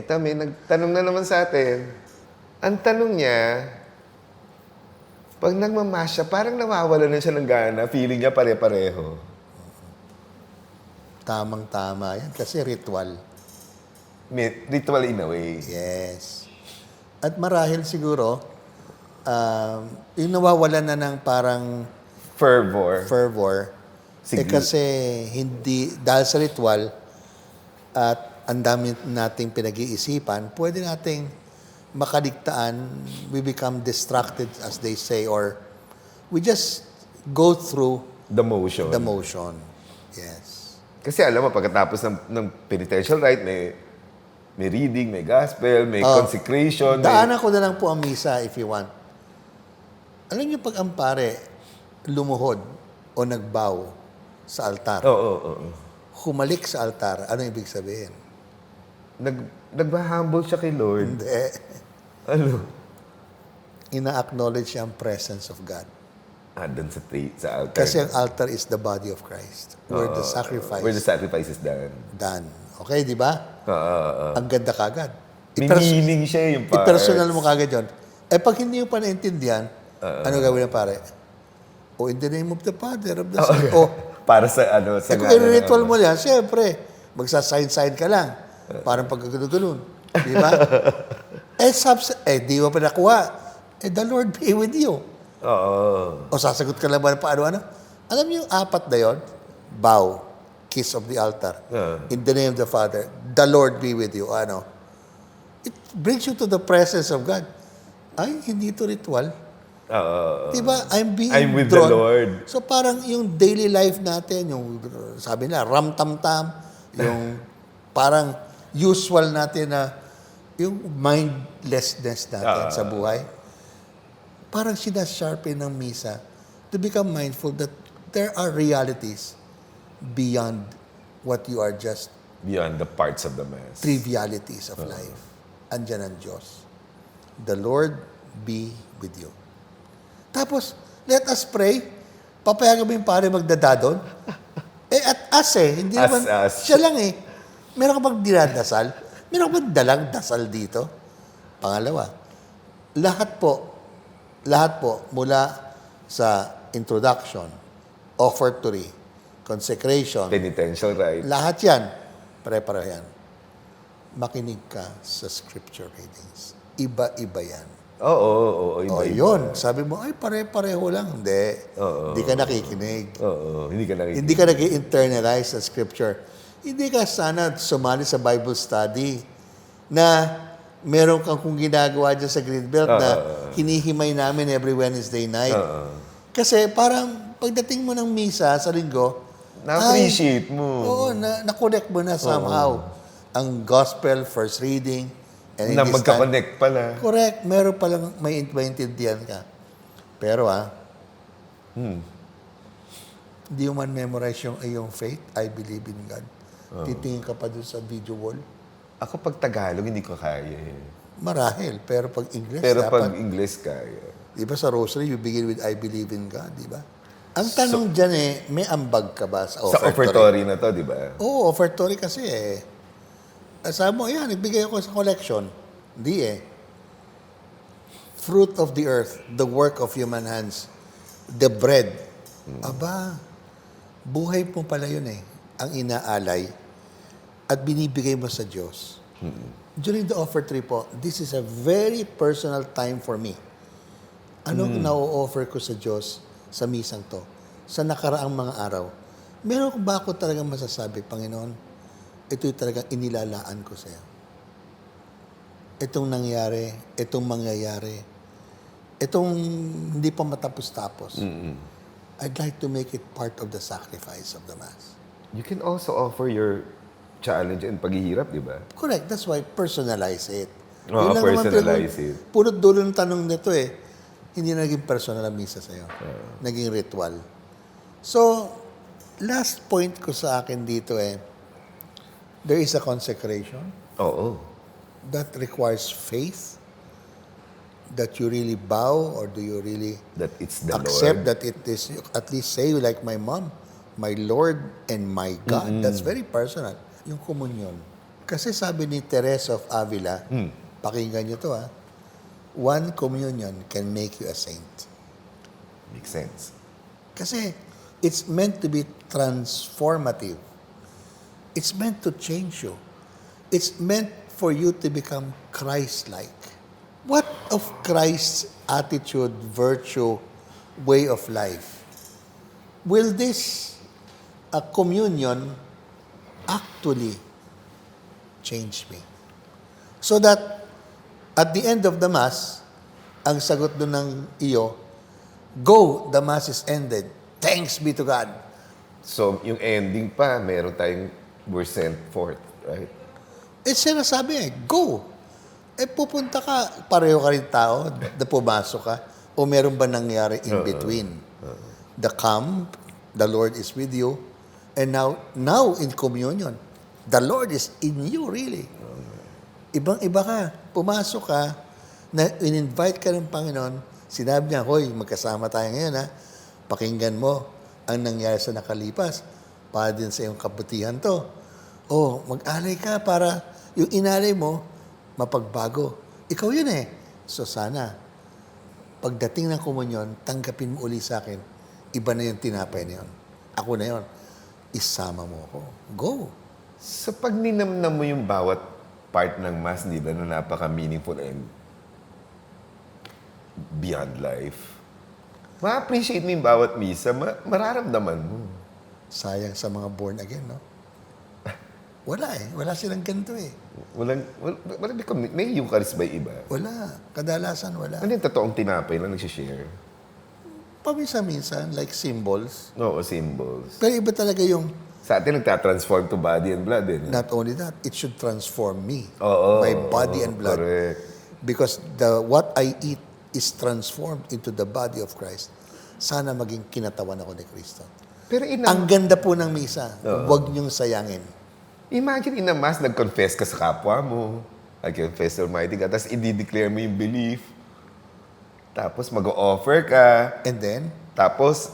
Eto, may nagtanong na naman sa atin. Ang tanong niya, pag nagmamass siya, parang nawawala na siya ng gana. Feeling niya pare-pareho. Tamang-tama yan kasi ritual. May ritual in a way. Yes. At marahil siguro, yung nawawalan na ng parang Fervor. fervor, Sige. kasi hindi, dahil sa ritual, at ang dami nating pinag-iisipan, pwede nating makaligtaan, we become distracted, as they say, or we just go through The motion. the motion. Yes. Kasi alam mo, pagkatapos ng penitential rite, may reading, may gospel, may consecration. Daanan ko na lang po ang misa if you want. Alam niyo, pag ang pare lumuhod o nagbow sa altar, Oo. humalik sa altar, ano ibig sabihin? Nagba-humble siya kay Lord. Hindi. Ano? Ina-acknowledge niya ang presence of God. Doon sa altar. Kasi ang altar is the body of Christ. Where the sacrifice Where the sacrifice is done. done. Okay, di ba? Ang ganda kagad. May meaning siya yung parts. I-personal mo kagad yun. Eh, pag hindi mo pa naintindihan, ano gawin ng pare? O in the name of the Father, of the Son. O, Para sa sa kung i-ritual mo yan, siyempre, magsasign-sign ka lang. Parang pagkagano'n. Di ba? Di mo pa nakuha. The Lord be with you. Oo. O sasagot ka lang ba ng paano-ano? Alam niyo yung apat na yun? Bow. Kiss of the altar. In the name of the Father. The Lord be with you. Ano? It brings you to the presence of God. Ay, hindi ito ritual. Diba? I'm with drawn. the Lord. So parang yung daily life natin, yung sabi nila, ram-tam-tam, yung parang usual natin na yung mindlessness natin sa buhay, parang sinasharpen ng misa to become mindful that there are realities beyond what you are just Beyond the parts of the Mass. trivialities of life. Andyan ang Diyos. The Lord be with you. Tapos, let us pray. Papayagan mo yung pare magdadadon. At hindi naman, siya lang Meron ka bang dinadasal? Meron ka bang dalang dasal dito? Pangalawa, lahat po, mula sa introduction, offertory, consecration, Penitential rite. lahat yan, pare-pareho yan. Makinig ka sa scripture readings. Iba-iba yan. Oo. O yun, sabi mo, ay pare-pareho lang. Hindi. Hindi ka nakikinig. Oo. Hindi ka nakikinig. Hindi ka nag-internalize sa scripture. Hindi ka sana sumali sa Bible study na meron kang kung ginagawa dyan sa Greenbelt na hinihimay namin every Wednesday night. Kasi parang pagdating mo ng misa sa linggo, Na-appreciate mo. Oo, na-connect mo na somehow. Ang gospel, first reading, and in Na this time, magka-connect pala. correct, meron palang may maintindihan ka. Pero hindi mo man memorize yung iyong faith, I believe in God. Titingin ka pa dun sa video wall. Ako pag Tagalog, hindi ko kaya Marahil, pero pag English, Pero dapat. pag English, kaya. Di ba sa rosary, you begin with I believe in God, di ba? Ang tanong dyan may ambag ka ba sa Sa offertory na to, di ba? Oo, offertory kasi sabi mo, nagbigay ako sa collection. Hindi Fruit of the earth, the work of human hands, the bread. Aba, buhay mo pala yun ang inaalay at binibigay mo sa Diyos. During the offertory po, this is a very personal time for me. Anong na-offer ko sa Diyos sa misang to? Sa nakaraang mga araw. Meron ba ako talagang masasabi, Panginoon, ito'y talagang inilalaan ko sa iyo. Itong nangyari, itong mangyayari, itong hindi pa matapos-tapos. I'd like to make it part of the sacrifice of the Mass. You can also offer your challenge and paghihirap, di ba? Correct. That's why personalize it. Oo, Yun lang naman personalize it. Punot dulo ng tanong nito hindi na naging personal ang misa sa'yo. Naging ritual. So, last point ko sa akin dito there is a consecration Oo. that requires faith, that you really bow, or do you really That it's the accept Lord. that it is, at least say like my mom, my Lord and my God. That's very personal. Yung komunyon. Kasi sabi ni Teresa of Avila, pakinggan nyo to one communion can make you a saint. Makes sense. Kasi it's meant to be transformative. It's meant to change you. It's meant for you to become Christ-like. What of Christ's attitude, virtue, way of life? Will this communion actually change me? So that at the end of the Mass, ang sagot doon ng iyo, go, the Mass is ended. Thanks be to God. So, yung ending pa, meron tayong we're sent forth, right? Sinasabi go. Pupunta ka, pareho ka rin tao, na pumasok ka, o meron ba nangyari in between? The Lord is with you, and now in communion, the Lord is in you, really. Ibang-iba ka, pumasok ka, na in-invite ka ng Panginoon, sinabi niya, hoy, magkasama tayo ngayon, pakinggan mo ang nangyari sa nakalipas, para din sa iyong kabutihan to. Mag-alay ka para yung inalay mo, mapagbago. Ikaw yun So sana, pagdating ng komunyon, tanggapin mo uli sa akin, iba na yung tinapay na yun. Ako na yun. Isama mo ako. Go. Sa pag ninamnam mo yung bawat part ng Mass, di ba, na napaka-meaningful and beyond life, ma-appreciate mo yung bawat misa, mararamdaman mo. Sayang sa mga born again, no? Wala Wala silang ganito Walang may Eucharist ba yung iba? Wala. Kadalasan wala. Ano yung totoong tinapay lang nagsishare? Paminsan-minsan, like symbols. Oo, symbols. Pero iba talaga yung, Sa atin, nagtatransform to body and blood. not only that, it should transform me. Oo, my body and blood. Correct. Because what I eat is transformed into the body of Christ. Sana maging kinatawan ako ni Kristo. Pero Ang ganda po ng misa. Huwag niyong sayangin. imagine in a Mass, nag-confess ka sa kapwa mo. Nag-confess to Almighty God. Tapos i-declare mo yung belief. Tapos mag-offer ka. And then, Tapos,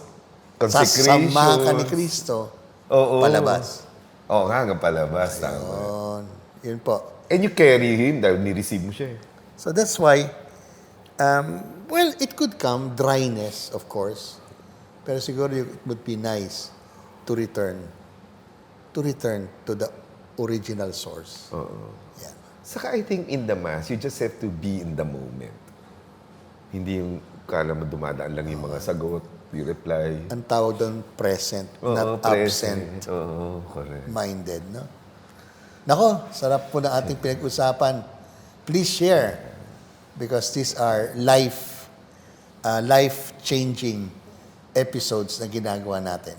consecration. sasama ka ni Kristo. Oo. Palabas. Oo nga, hanggang palabas. Tama. Yun po. And you carry him dahil ni-receive mo siya. So that's why, well, it could come, dryness, of course. Pero siguro it would be nice to return to the original source. Oo. Yan. Saka I think in the Mass, you just have to be in the moment. Hindi yung kala mo dumadaan lang yung mga sagot, yung reply. Ang tawag doon, present, Oo, not present. absent. Oo, correct. Minded, no? Nako, sarap po na ating pinag-usapan. Please share because these are life-changing episodes na ginagawa natin.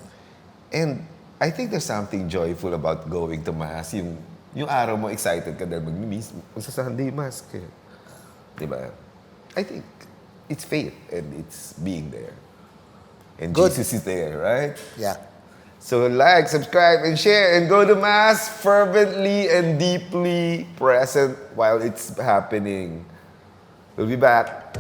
And I think there's something joyful about going to Mass. Yung araw mo, excited ka dahil magsa-Sunday Mass ka. Diba? I think it's faith and it's being there. And Good. Jesus is there, right? Yeah. So like, subscribe, and share, and go to Mass fervently and deeply present while it's happening. We'll be back.